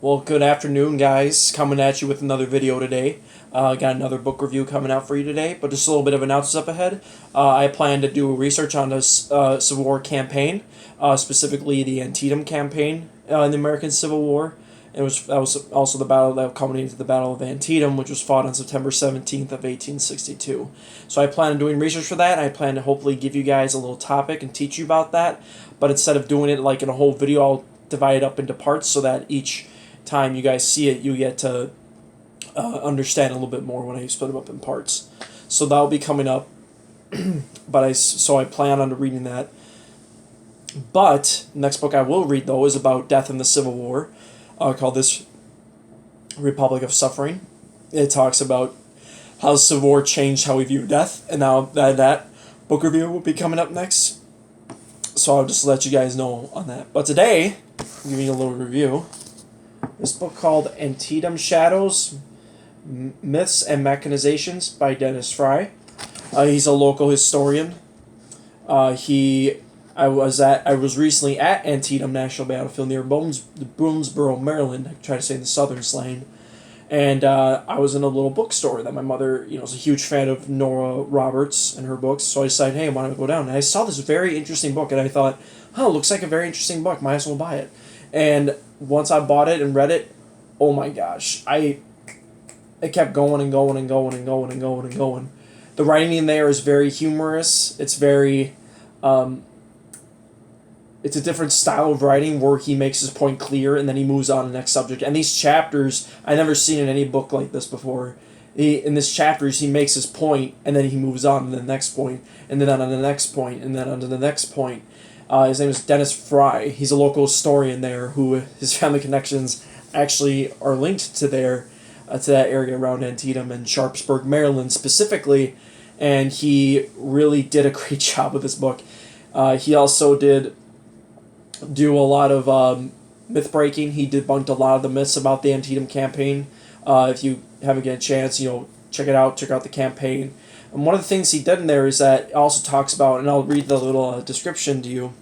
Well, good afternoon, guys. Coming at you with another video today. Got another book review coming out for you today, but just a little bit of announcements up ahead. I plan to do research on this Civil War campaign, specifically the Antietam campaign in the American Civil War. That was also the battle that culminated the Battle of Antietam, which was fought on September 17th of 1862. So I plan on doing research for that. I plan to hopefully give you guys a little topic and teach you about that. But instead of doing it like in a whole video, I'll divide it up into parts so that each time you guys see it, you get to understand a little bit more when I split them up in parts. So that'll be coming up. So I plan on reading that. But next book I will read though is about death in the Civil War, called this Republic of Suffering. It talks about how the Civil War changed how we view death, and now that book review will be coming up next. So I'll just let you guys know on that. But today, I'm giving you a little review. This book called Antietam Shadows, Myths and Mechanizations by Dennis Fry. He's a local historian. I was recently at Antietam National Battlefield near Boonesboro, Maryland. I try to say in the southern slang. And I was in a little bookstore that my mother, was a huge fan of Nora Roberts and her books. So I decided, hey, why don't we go down? And I saw this very interesting book, and I thought, looks like a very interesting book. Might as well buy it. And once I bought it and read it, oh my gosh, it kept going and going and going and going and going and going. The writing in there is very humorous. It's very, it's a different style of writing where he makes his point clear and then he moves on to the next subject. And these chapters, I never seen in any book like this before. In this chapters, he makes his point and then he moves on to the next point and then on to the next point and then on to the next point. His name is Dennis Fry. He's a local historian there who his family connections actually are linked to to that area around Antietam and Sharpsburg, Maryland specifically, and he really did a great job with this book. He also did do a lot of myth breaking. He debunked a lot of the myths about the Antietam campaign. If you haven't get a chance, check it out. Check out the campaign. And one of the things he did in there is that it also talks about, and I'll read the little description to you,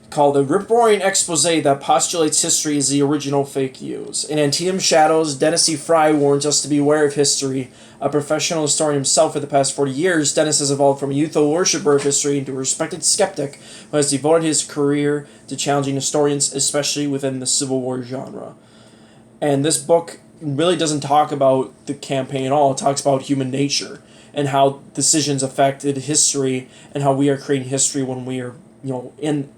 called the rip-roaring expose that postulates history is the original fake news. In Antietam Shadows, Dennis C. Fry warns us to beware of history. A professional historian himself for the past 40 years, Dennis has evolved from a youthful worshiper of history into a respected skeptic who has devoted his career to challenging historians, especially within the Civil War genre. And this book really doesn't talk about the campaign at all. It talks about human nature and how decisions affected history and how we are creating history when we are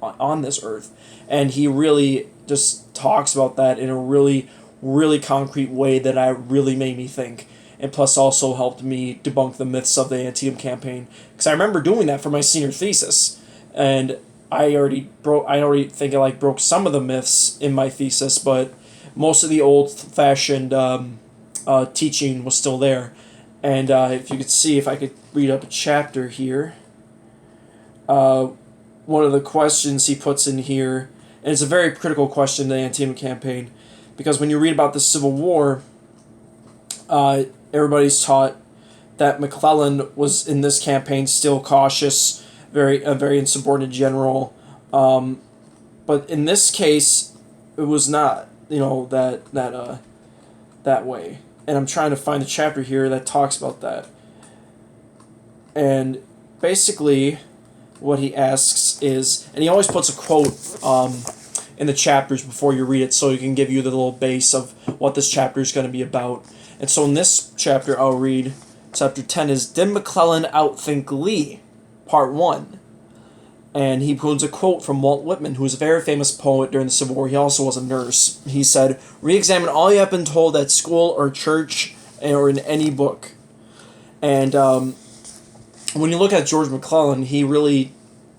on this earth. And he really just talks about that in a really, really concrete way that really made me think. And plus also helped me debunk the myths of the Antietam campaign. Because I remember doing that for my senior thesis. And I already think I broke some of the myths in my thesis, but most of the old-fashioned teaching was still there. And if you could see, if I could read up a chapter here, one of the questions he puts in here, and it's a very critical question, the Antietam campaign, because when you read about the Civil War, everybody's taught that McClellan was in this campaign still cautious, a very insubordinate general, but in this case, it was not, that way. And I'm trying to find a chapter here that talks about that. And basically, what he asks is, and he always puts a quote in the chapters before you read it, so he can give you the little base of what this chapter is going to be about. And so in this chapter, I'll read, chapter 10 is, Did McClellan Outthink Lee? Part 1. And he puts a quote from Walt Whitman, who was a very famous poet during the Civil War. He also was a nurse. He said, "Re-examine all you have been told at school or church or in any book." And when you look at George McClellan, he really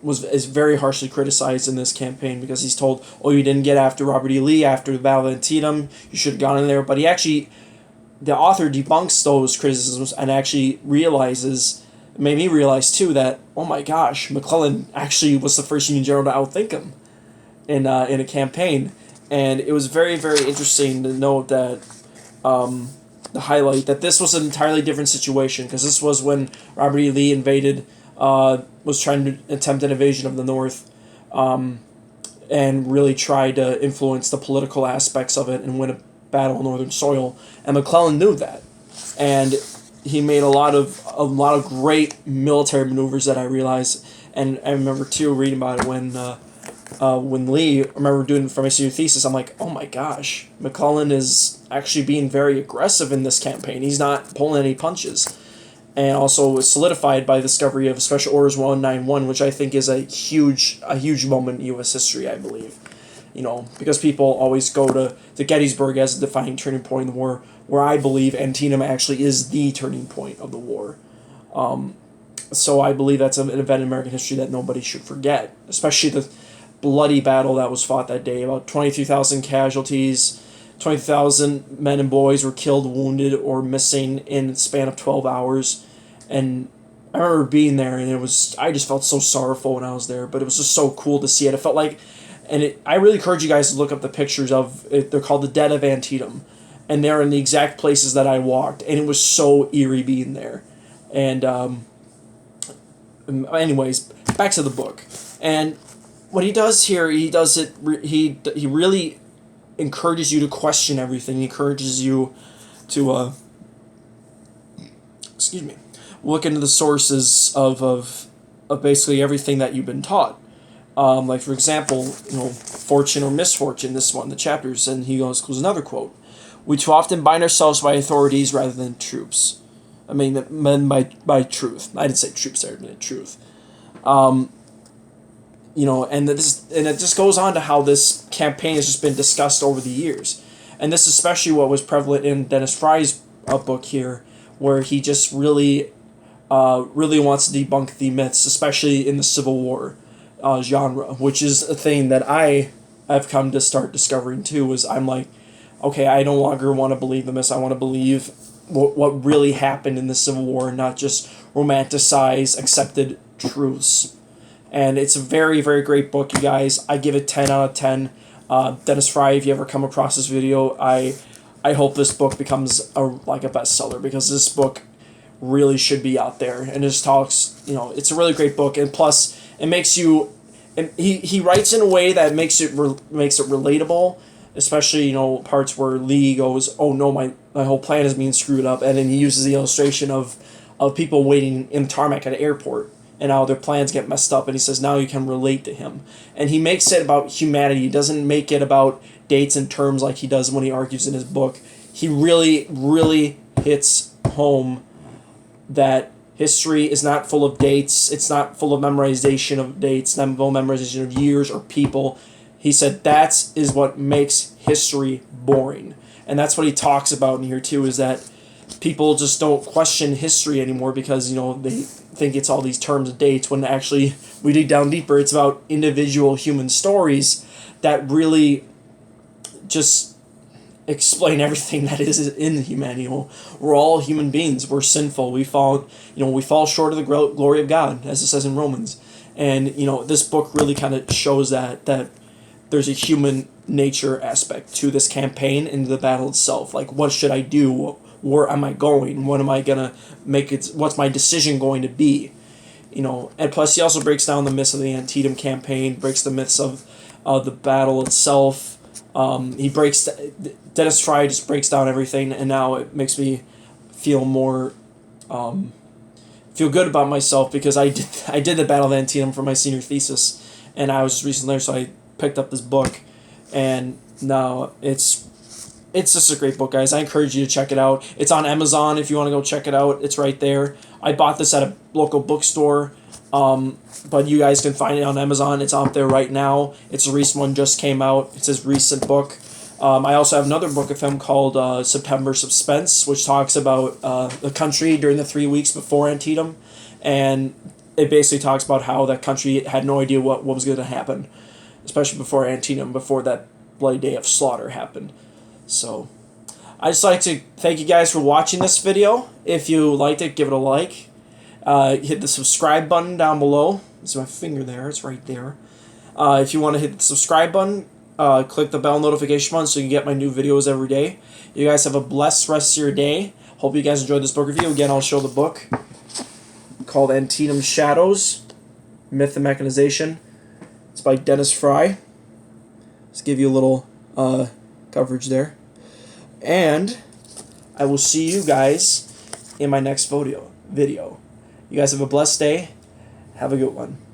is very harshly criticized in this campaign because he's told, you didn't get after Robert E. Lee after the Battle of Antietam, you should have gone in there. But the author debunks those criticisms and actually made me realize too that, oh my gosh, McClellan actually was the first Union general to outthink him in a campaign. And it was very, very interesting to note that, the highlight that this was an entirely different situation, because this was when Robert E. Lee was trying to attempt an invasion of the North, and really try to influence the political aspects of it and win a battle on northern soil. And McClellan knew that, and he made a lot of great military maneuvers that I realized. And I remember too reading about it when Lee, I remember doing for my senior thesis, I'm like, oh my gosh, McClellan is actually being very aggressive in this campaign. He's not pulling any punches. And also was solidified by the discovery of Special Orders 191, which I think is a huge moment in U.S. history, I believe. You know, because people always go to Gettysburg as a defining turning point in the war, where I believe Antietam actually is the turning point of the war. So I believe that's an event in American history that nobody should forget, especially the bloody battle that was fought that day. About 23,000 casualties, 20,000 men and boys were killed, wounded, or missing in the span of 12 hours. And I remember being there, and I just felt so sorrowful when I was there, but it was just so cool to see it. It felt like, I really encourage you guys to look up the pictures of it. They're called the Dead of Antietam, and they're in the exact places that I walked, and it was so eerie being there. And anyways, back to the book. And what he does here, he really encourages you to question everything. He encourages you to look into the sources of basically everything that you've been taught. Like for example, fortune or misfortune. This is one of the chapters, and he goes another quote: "We too often bind ourselves by authorities rather than troops." I mean, men by truth. I didn't say troops there, I meant truth. And it just goes on to how this campaign has just been discussed over the years. And this is especially what was prevalent in Dennis Fry's book here, where he just really wants to debunk the myths, especially in the Civil War genre, which is a thing that I've come to start discovering too, is I'm like, okay, I no longer want to believe the myths. I want to believe what really happened in the Civil War, not just romanticize accepted truths. And it's a very, very great book, you guys. I give it 10 out of 10. Dennis Fry, if you ever come across this video, I hope this book becomes a bestseller, because this book really should be out there. And it just talks, it's a really great book. And plus, it makes you, and he writes in a way that makes it relatable, especially, parts where Lee goes, oh no, my whole plan is being screwed up. And then he uses the illustration of people waiting in tarmac at an airport, and how their plans get messed up, and he says now you can relate to him. And he makes it about humanity. He doesn't make it about dates and terms like he does when he argues in his book. He really, really hits home that history is not full of dates. It's not full of memorization of dates, not full of memorization of years or people. He said that is what makes history boring. And that's what he talks about in here too, is that people just don't question history anymore because, they think it's all these terms and dates, when actually we dig down deeper, it's about individual human stories that really just explain everything that is in humanity. We're all human beings. We're sinful. We fall short of the glory of God, as it says in Romans. And, this book really kind of shows that there's a human nature aspect to this campaign and the battle itself. Like, what should I do? Where am I going? What am I going to make it? What's my decision going to be? And plus he also breaks down the myths of the Antietam campaign, breaks the myths of the battle itself. Dennis Fry just breaks down everything, and now it makes me feel more, feel good about myself, because I did the Battle of Antietam for my senior thesis, and I was recently there, so I picked up this book, and now it's just a great book, guys. I encourage you to check it out. It's on Amazon if you want to go check it out. It's right there. I bought this at a local bookstore, but you guys can find it on Amazon. It's out there right now. It's a recent one, just came out. It's his recent book. I also have another book of him called September Suspense, which talks about the country during the 3 weeks before Antietam. And it basically talks about how that country had no idea what was going to happen, especially before Antietam, before that bloody day of slaughter happened. So, I'd just like to thank you guys for watching this video. If you liked it, give it a like. Hit the subscribe button down below. It's my finger there. It's right there. If you want to hit the subscribe button, click the bell notification button so you can get my new videos every day. You guys have a blessed rest of your day. Hope you guys enjoyed this book review. Again, I'll show the book called Antietam Shadows, Myth and Mechanization. It's by Dennis Fry. Just give you a little coverage there. And I will see you guys in my next video. You guys have a blessed day. Have a good one.